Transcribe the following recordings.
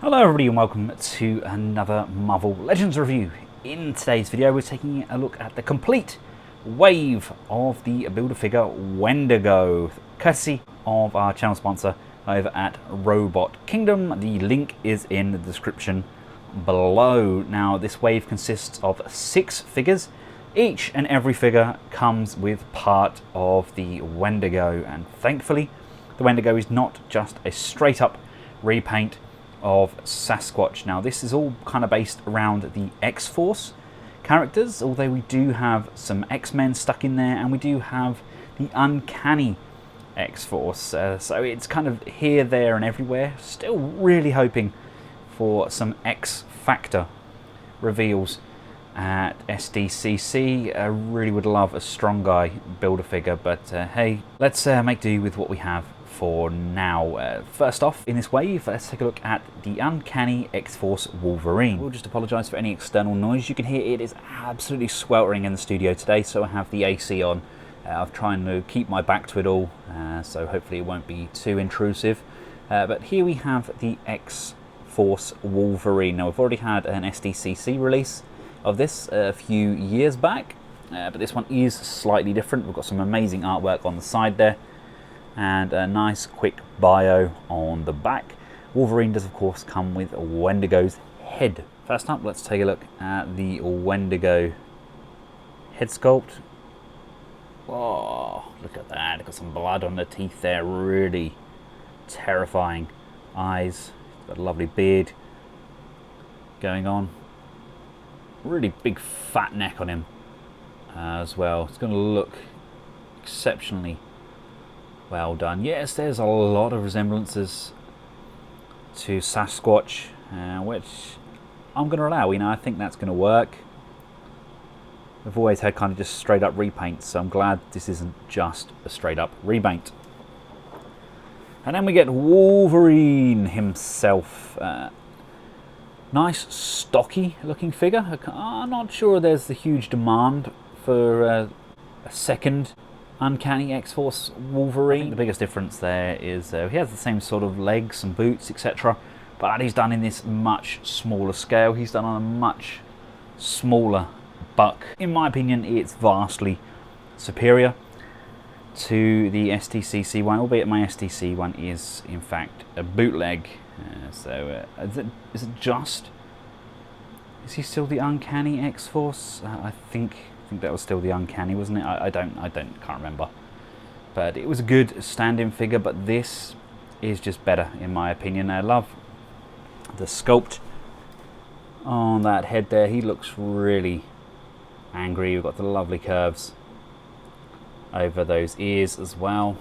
Hello everybody and welcome to another Marvel Legends review. In today's video we're taking a look at the complete wave of the Build-A-Figure Wendigo, courtesy of our channel sponsor over at Robot Kingdom. The link is in the description below. Now this wave consists of 6 figures. Each and every figure comes with part of the Wendigo, and thankfully the Wendigo is not just a straight up repaint of Sasquatch. Now this is all kind of based around the X-Force characters, although we do have some X-Men stuck in there, and we do have the Uncanny X-Force, so it's kind of here, there and everywhere. Still really hoping for some X-Factor reveals at SDCC. I really would love a strong guy Build-A-Figure, but hey, let's make do with what we have for now. First off, in this wave, let's take a look at the Uncanny X-Force Wolverine. We'll just apologise for any external noise you can hear. It is absolutely sweltering in the studio today, so I have the AC on. I'm trying to keep my back to it all, so hopefully it won't be too intrusive. But here we have the X-Force Wolverine. Now we've already had an SDCC release of this a few years back, but this one is slightly different. We've got some amazing artwork on the side there, and a nice quick bio on the back. Wolverine does of course come with Wendigo's head. First up, let's take a look at the Wendigo head sculpt. Oh, look at that, got some blood on the teeth there, really terrifying eyes. Got a lovely beard going on. Really big fat neck on him as well. It's going to look exceptionally well done. Yes, there's a lot of resemblances to Sasquatch, which I'm going to allow. You know, I think that's going to work. We've always had kind of just straight up repaints, so I'm glad this isn't just a straight up repaint. And then we get Wolverine himself. Nice stocky looking figure. I'm not sure there's the huge demand for a second Uncanny X-Force Wolverine. The biggest difference there is he has the same sort of legs and boots, etc., but he's done in this much smaller scale. He's done on a much smaller buck. In my opinion, it's vastly superior to the SDCC one, albeit my SDC one is in fact a bootleg. Is he still the Uncanny X-Force? I think that was still the Uncanny, wasn't it? I can't remember. But it was a good stand-in figure, but this is just better in my opinion. I love the sculpt on that head there. He looks really angry. We've got the lovely curves over those ears as well.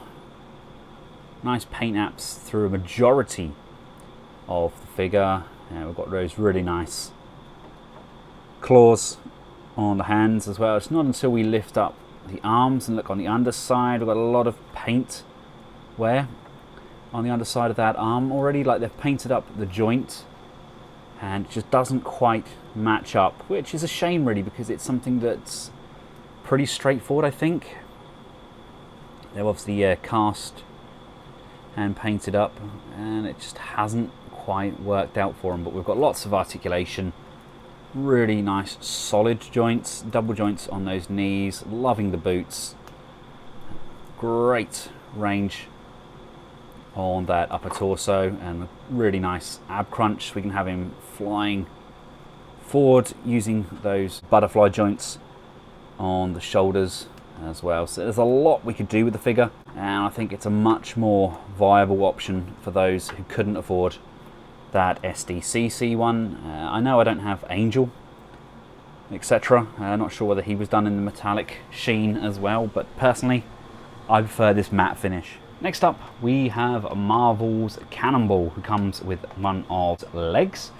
Nice paint apps through a majority of the figure. We've got those really nice claws on the hands as well. It's not until we lift up the arms and look on the underside, we've got a lot of paint wear on the underside of that arm already. Like they've painted up the joint and it just doesn't quite match up, which is a shame really, because it's something that's pretty straightforward. I think they've obviously cast and painted up, and it just hasn't quite worked out for them. But we've got lots of articulation, really nice solid joints, double joints on those knees, loving the boots, great range on that upper torso, and really nice ab crunch. We can have him flying forward using those butterfly joints on the shoulders as well. So there's a lot we could do with the figure, and I think it's a much more viable option for those who couldn't afford that SDCC one. I know I don't have Angel, etc. Not sure whether he was done in the metallic sheen as well, but personally I prefer this matte finish. Next up we have Marvel's Cannonball, who comes with one of the legs.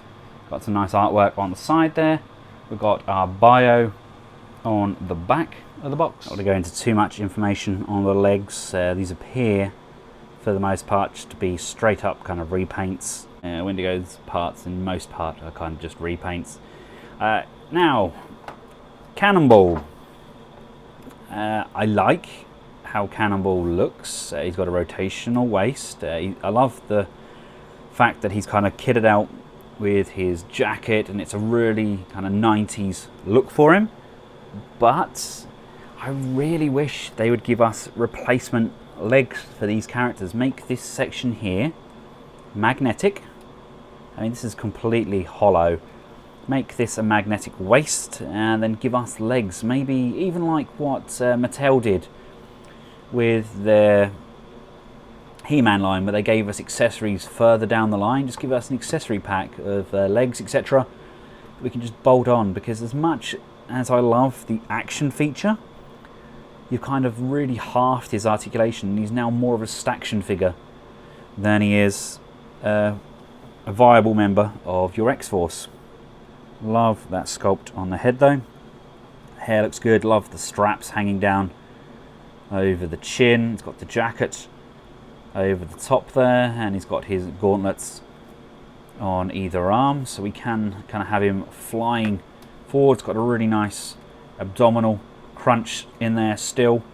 Got some nice artwork on the side there. We've got our bio on the back of the box. Not to go into too much information on the legs. These appear for the most part to be straight up kind of repaints. Wendigo's parts in most part are kind of just repaints. Now, Cannonball. I like how Cannonball looks. He's got a rotational waist. I love the fact that he's kind of kitted out with his jacket, and it's a really kind of 90s look for him. But I really wish they would give us replacement legs for these characters. Make this section here magnetic. I mean, this is completely hollow. Make this a magnetic waist and then give us legs. Maybe even like what Mattel did with their He-Man line, where they gave us accessories further down the line. Just give us an accessory pack of legs, etc. We can just bolt on, because as much as I love the action feature, you've kind of really halved his articulation. He's now more of a staction figure than he is a viable member of your X-Force. Love that sculpt on the head though. Hair looks good. Love the straps hanging down over the chin. It's got the jacket over the top there, and he's got his gauntlets on either arm, so we can kind of have him flying forward. It's got a really nice abdominal crunch in there still,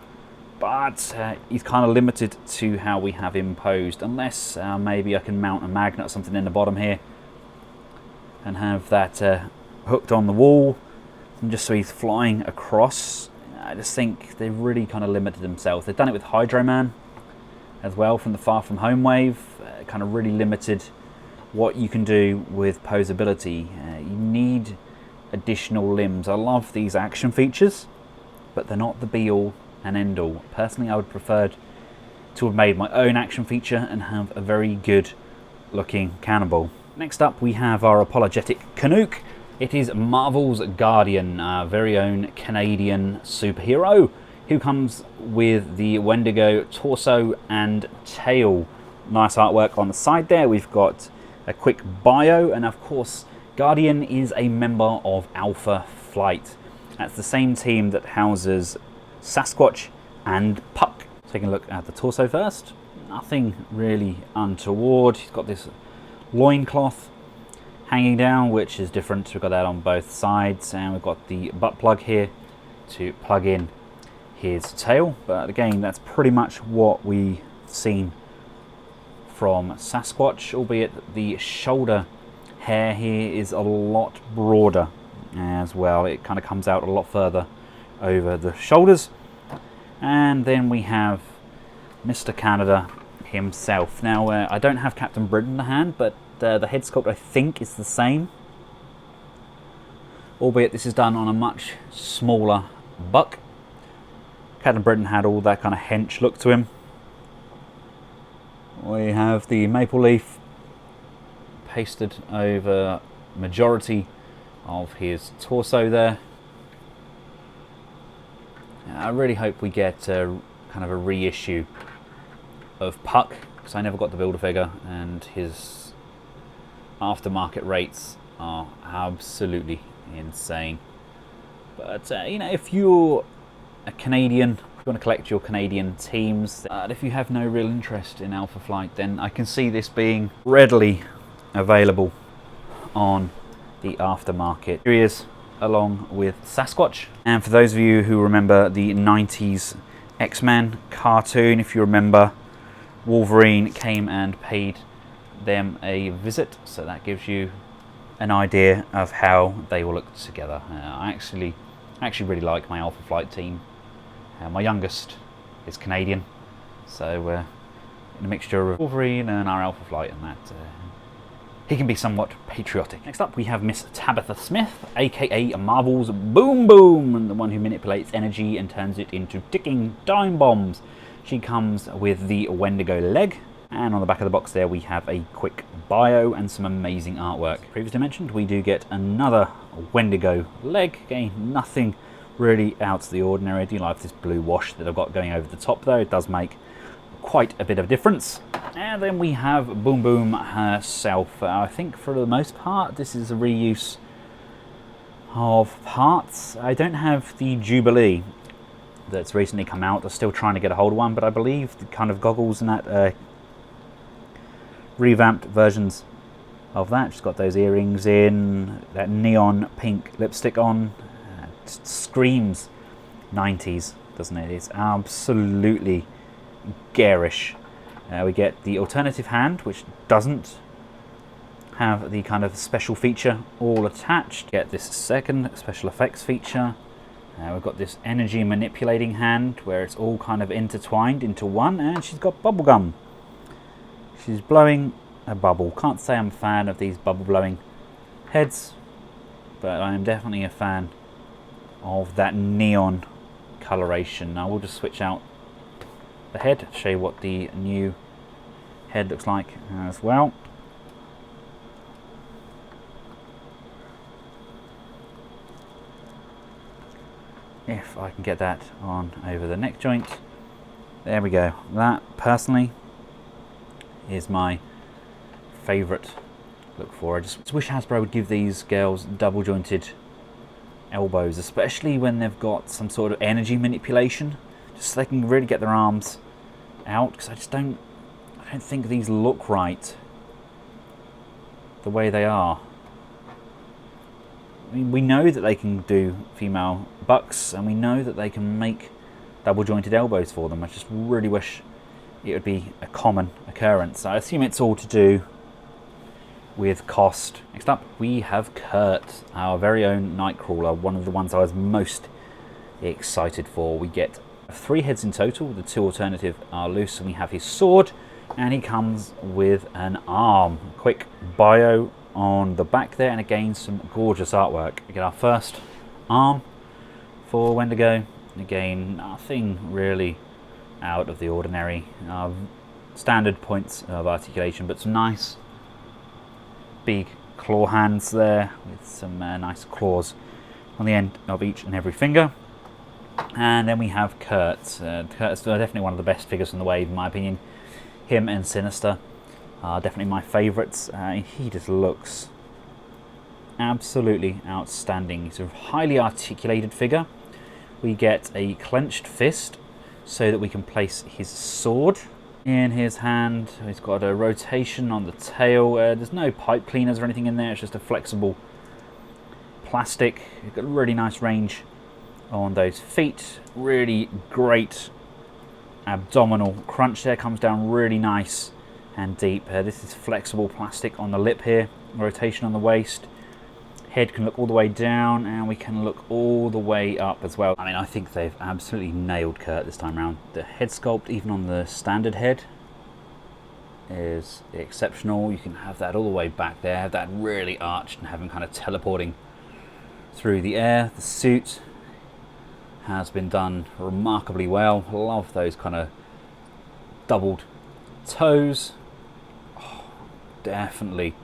but he's kind of limited to how we have him posed, unless maybe I can mount a magnet or something in the bottom here and have that hooked on the wall, and just so he's flying across. I just think they've really kind of limited themselves. They've done it with Hydro Man as well from the Far From Home wave, kind of really limited what you can do with posability. You need additional limbs. I love these action features, but they're not the be-all and end-all. Personally, I would prefer to have made my own action feature and have a very good looking Cannonball. Next up, we have our apologetic Canuck. It is Marvel's Guardian, our very own Canadian superhero, who comes with the Wendigo torso and tail. Nice artwork on the side there. We've got a quick bio, and of course, Guardian is a member of Alpha Flight. That's the same team that houses Sasquatch and Puck. Taking a look at the torso first. Nothing really untoward. He's got this loincloth hanging down, which is different. We've got that on both sides, and we've got the butt plug here to plug in his tail. But again, that's pretty much what we've seen from Sasquatch, albeit the shoulder hair here is a lot broader as well. It kind of comes out a lot further over the shoulders. And then we have Mr. Canada himself. Now, I don't have Captain Britain in the hand, but the head sculpt I think is the same, albeit this is done on a much smaller buck. Captain Britain had all that kind of hench look to him. We have the maple leaf pasted over majority of his torso there. I really hope we get kind of a reissue of Puck, because I never got the Build-A-Figure, and his aftermarket rates are absolutely insane. But you know, if you're a Canadian, if you want to collect your Canadian teams, if you have no real interest in Alpha Flight, then I can see this being readily available on the aftermarket. Here he is, along with Sasquatch. And for those of you who remember the 90s X-Men cartoon, if you remember, Wolverine came and paid them a visit, so that gives you an idea of how they will look together. I actually really like my Alpha Flight team. My youngest is Canadian, so in a mixture of Wolverine and our Alpha Flight, and that he can be somewhat patriotic. Next up, we have Miss Tabitha Smith, aka Marvel's Boom Boom, and the one who manipulates energy and turns it into ticking time bombs. She comes with the Wendigo leg, and on the back of the box there we have a quick bio and some amazing artwork. Previously mentioned, we do get another Wendigo leg. Again, nothing really out of the ordinary. I do like this blue wash that I've got going over the top though. It does make quite a bit of a difference. And then we have Boom Boom herself. I think for the most part this is a reuse of parts. I don't have the Jubilee that's recently come out. I'm still trying to get a hold of one, but I believe the kind of goggles and that revamped versions of that. She's got those earrings in, that neon pink lipstick on. It screams 90s, doesn't it? It's absolutely garish. We get the alternative hand, which doesn't have the kind of special feature all attached. Get this second special effects feature. We've got this energy manipulating hand where it's all kind of intertwined into one, and she's got bubble gum. She's blowing a bubble. Can't say I'm a fan of these bubble blowing heads, but I am definitely a fan of that neon coloration. Now we'll just switch out the head, show you what the new head looks like as well. If I can get that on over the neck joint. There we go. That personally is my favourite look for. I just wish Hasbro would give these girls double jointed elbows, especially when they've got some sort of energy manipulation, just so they can really get their arms out, because I don't think these look right the way they are. I mean, we know that they can do female bucks, and we know that they can make double jointed elbows for them. I just really wish it would be a common occurrence. I assume it's all to do with cost. Next up we have Kurt, our very own Nightcrawler, one of the ones I was most excited for. We get 3 heads in total. The 2 alternative are loose, and we have his sword, and he comes with an arm. Quick bio on the back there, and again some gorgeous artwork. We get our first arm for Wendigo. Again, nothing really out of the ordinary. Standard points of articulation, but some nice big claw hands there with some nice claws on the end of each and every finger. And then we have Kurt. Kurt's definitely one of the best figures in the wave, in my opinion. Him and Sinister are definitely my favourites. He just looks absolutely outstanding. He's a highly articulated figure. We get a clenched fist so that we can place his sword in his hand. He's got a rotation on the tail. There's no pipe cleaners or anything in there. It's just a flexible plastic. He's got a really nice range on those feet. Really great abdominal crunch there. Comes down really nice and deep. This is flexible plastic on the lip here. Rotation on the waist. Head can look all the way down, and we can look all the way up as well. I mean, I think they've absolutely nailed Kurt this time around. The head sculpt, even on the standard head, is exceptional. You can have that all the way back there, have that really arched and have him kind of teleporting through the air. The suit has been done remarkably well. I love those kind of doubled toes. Oh, definitely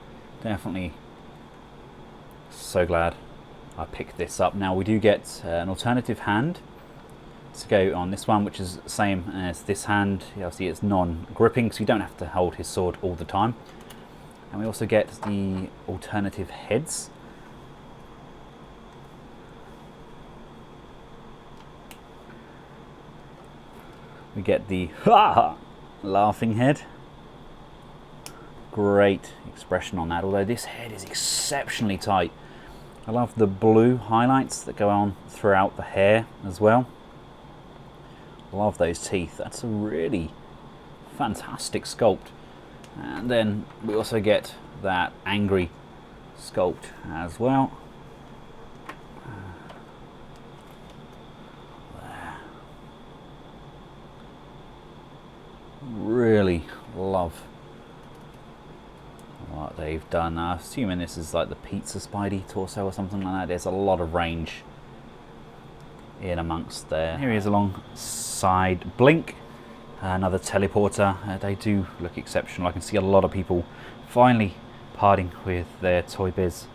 so glad I picked this up. Now we do get an alternative hand to go on this one, which is the same as this hand. Obviously it's non-gripping, so you don't have to hold his sword all the time. And we also get the alternative heads. We get the laughing head. Great expression on that, although this head is exceptionally tight. I love the blue highlights that go on throughout the hair as well. I love those teeth. That's a really fantastic sculpt. And then we also get that angry sculpt as well. Really love what they've done. I'm assuming this is like the pizza Spidey torso or something like that. There's a lot of range in amongst there. Here he is alongside Blink, another teleporter. They do look exceptional. I can see a lot of people finally parting with their Toy Biz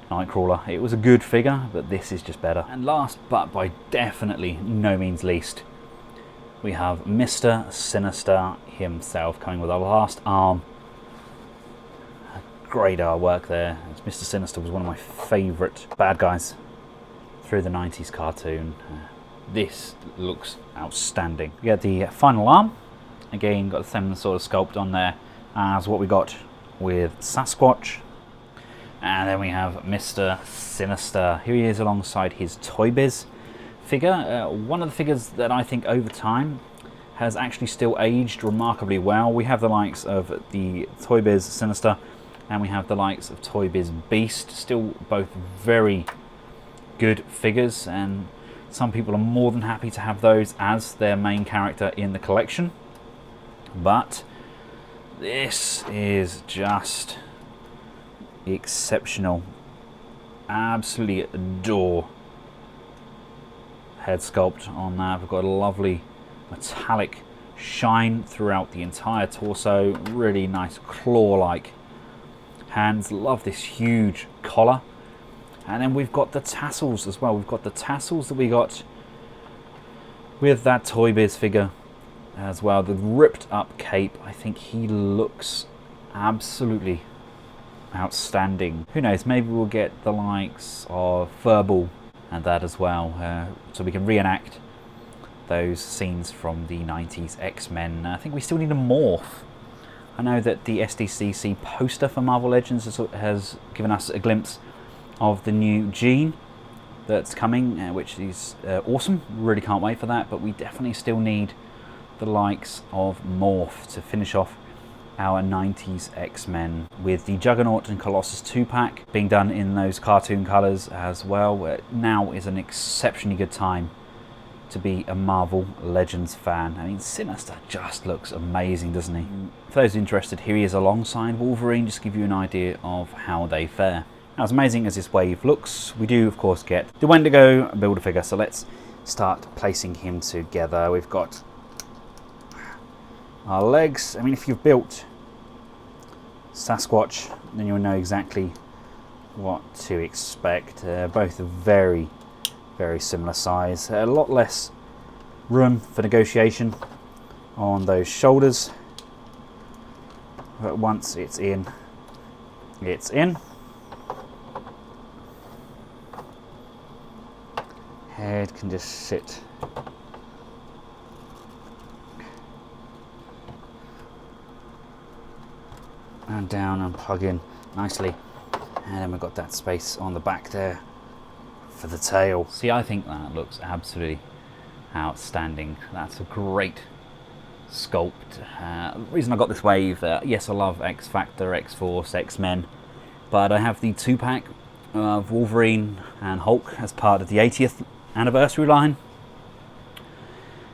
Nightcrawler. It was a good figure, but this is just better. And last but by definitely no means least, we have Mr. Sinister himself coming with our last arm. Great artwork there. Mr. Sinister was one of my favourite bad guys through the 90s cartoon. This looks outstanding. We get the final arm. Again, got the same sort of sculpt on there as what we got with Sasquatch. And then we have Mr. Sinister. Here he is alongside his Toy Biz figure. One of the figures that I think over time has actually still aged remarkably well. We have the likes of the Toy Biz Sinister and we have the likes of Toy Biz Beast, still both very good figures, and some people are more than happy to have those as their main character in the collection. But this is just exceptional. Absolutely adore head sculpt on that. We've got a lovely metallic shine throughout the entire torso, really nice claw-like hands. Love this huge collar. And then we've got the tassels as well. We've got the tassels that we got with that Toy Biz figure as well. The ripped up cape, I think he looks absolutely outstanding. Who knows, maybe we'll get the likes of Verbal and that as well, so we can reenact those scenes from the 90s X-Men. I think we still need a morph. I know that the SDCC poster for Marvel Legends has given us a glimpse of the new Jean that's coming, which is awesome. Really can't wait for that, but we definitely still need the likes of Morph to finish off our 90s X-Men, with the Juggernaut and Colossus 2-pack being done in those cartoon colours as well. Now is an exceptionally good time to be a Marvel Legends fan. I mean, Sinister just looks amazing, doesn't he? For those interested, here he is alongside Wolverine, just to give you an idea of how they fare. Now, as amazing as this wave looks, we do of course get the Wendigo Build-A-Figure, so let's start placing him together. We've got our legs. I mean, if you've built Sasquatch, then you'll know exactly what to expect. Both are very, very similar size. A lot less room for negotiation on those shoulders, but once it's in, it's in. Head can just sit and down and plug in nicely, and then we've got that space on the back there for the tail. See, I think that looks absolutely outstanding. That's a great sculpt. The reason I got this wave, yes, I love X Factor, X Force, X-Men, but I have the 2-pack of Wolverine and Hulk as part of the 80th anniversary line,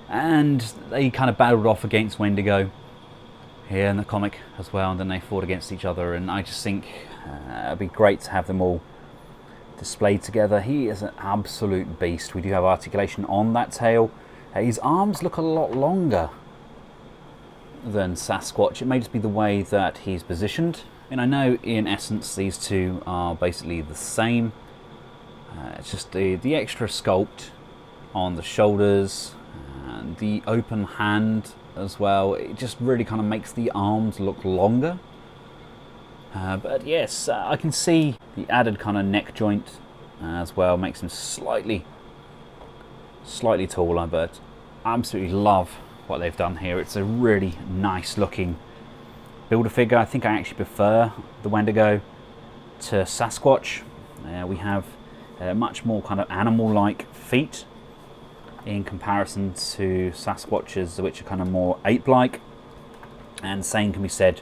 and they kind of battled off against Wendigo here in the comic as well, and then they fought against each other, and I just think it'd be great to have them all displayed together. He is an absolute beast. We do have articulation on that tail. His arms look a lot longer than Sasquatch. It may just be the way that he's positioned, and I know in essence these two are basically the same. It's just the extra sculpt on the shoulders and the open hand as well. It just really kind of makes the arms look longer. But yes, I can see the added kind of neck joint as well, makes him slightly taller, but I absolutely love what they've done here. It's a really nice looking Build-A-Figure. I think I actually prefer the Wendigo to Sasquatch. We have much more kind of animal-like feet in comparison to Sasquatches, which are kind of more ape-like, and same can be said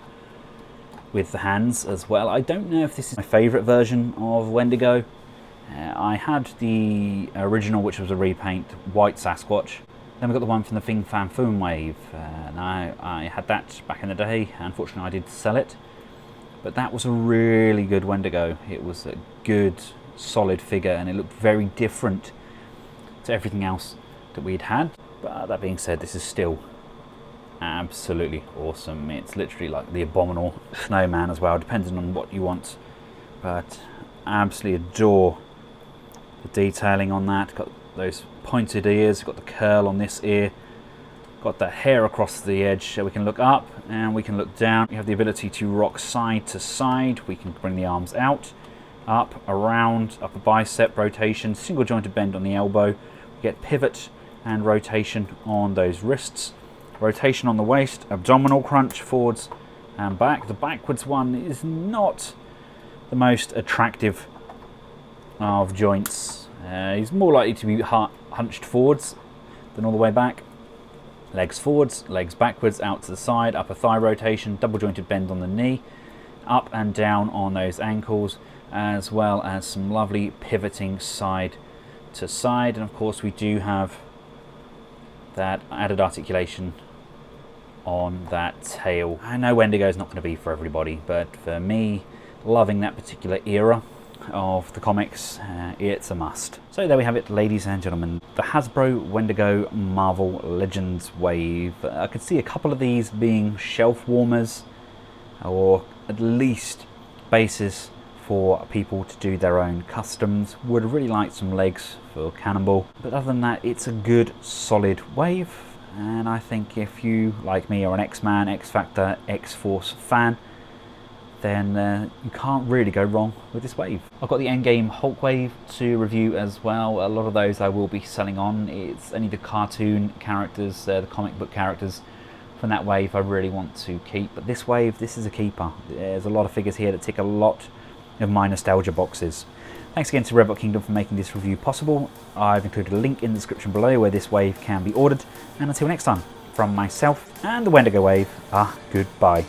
with the hands as well. I don't know if this is my favourite version of Wendigo. I had the original, which was a repaint white Sasquatch. Then we got the one from the Fin Fan Foom wave. Now I had that back in the day. Unfortunately, I did sell it, but that was a really good Wendigo. It was a good, solid figure, and it looked very different to everything else that we'd had. But that being said, this is still absolutely awesome. It's literally like the Abominable Snowman as well, depending on what you want, but absolutely adore the detailing on that. Got those pointed ears, got the curl on this ear, got the hair across the edge, so we can look up and we can look down. We have the ability to rock side to side. We can bring the arms out, up, around, upper bicep rotation, single jointed bend on the elbow. We get pivot and rotation on those wrists, rotation on the waist, abdominal crunch forwards and back. The backwards one is not the most attractive of joints. He's more likely to be hunched forwards than all the way back. Legs forwards, legs backwards, out to the side, upper thigh rotation, double jointed bend on the knee. up and down on those ankles, as well as some lovely pivoting side to side. And of course we do have that added articulation on that tail. I know Wendigo is not going to be for everybody, but for me, loving that particular era of the comics, it's a must. So there we have it, ladies and gentlemen, the Hasbro Wendigo Marvel Legends wave. I could see a couple of these being shelf warmers, or at least bases for people to do their own customs. Would really like some legs for Cannonball, but other than that, it's a good solid wave. And I think if you, like me, are an X-Man, X-Factor, X-Force fan, then you can't really go wrong with this wave. I've got the Endgame Hulk wave to review as well. A lot of those I will be selling on. It's only the cartoon characters, the comic book characters from that wave I really want to keep. But this wave, this is a keeper. There's a lot of figures here that tick a lot of my nostalgia boxes. Thanks again to Rebel Kingdom for making this review possible. I've included a link in the description below where this wave can be ordered. And until next time, from myself and the Wendigo wave, goodbye.